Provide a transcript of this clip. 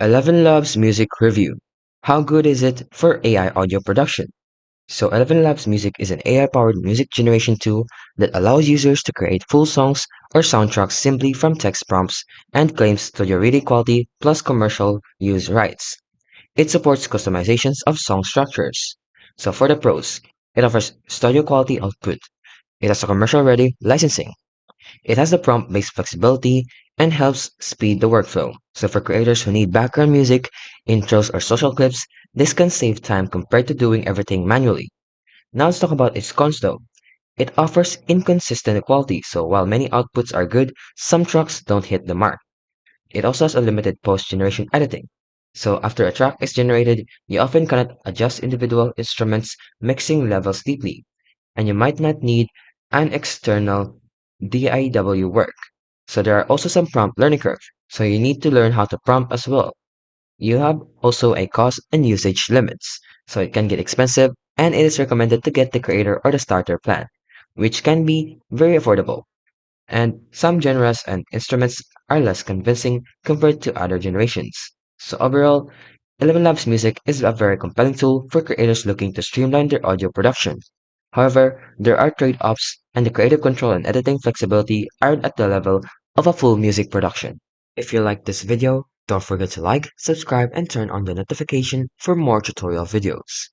ElevenLabs Music Review. How good is it for AI audio production? So ElevenLabs Music is an AI-powered music generation tool that allows users to create full songs or soundtracks simply from text prompts and claims studio ready quality plus commercial use rights. It supports customizations of song structures. So for the pros, it offers studio quality output. It has a commercial ready licensing. It has the prompt-based flexibility and helps speed the workflow. So for creators who need background music, intros, or social clips, this can save time compared to doing everything manually. Now let's talk about its cons though. It offers inconsistent quality, so while many outputs are good, some tracks don't hit the mark. It also has a limited post-generation editing. So after a track is generated, you often cannot adjust individual instruments mixing levels deeply, and you might not need an external DIW work. So there are also some prompt learning curve, so you need to learn how to prompt as well. You have also a cost and usage limits, so it can get expensive and it is recommended to get the creator or the starter plan, which can be very affordable. And some genres and instruments are less convincing compared to other generations. So overall, ElevenLabs Music is a very compelling tool for creators looking to streamline their audio production. However, there are trade-offs, and the creative control and editing flexibility aren't at the level of a full music production. If you like this video, don't forget to like, subscribe, and turn on the notification for more tutorial videos.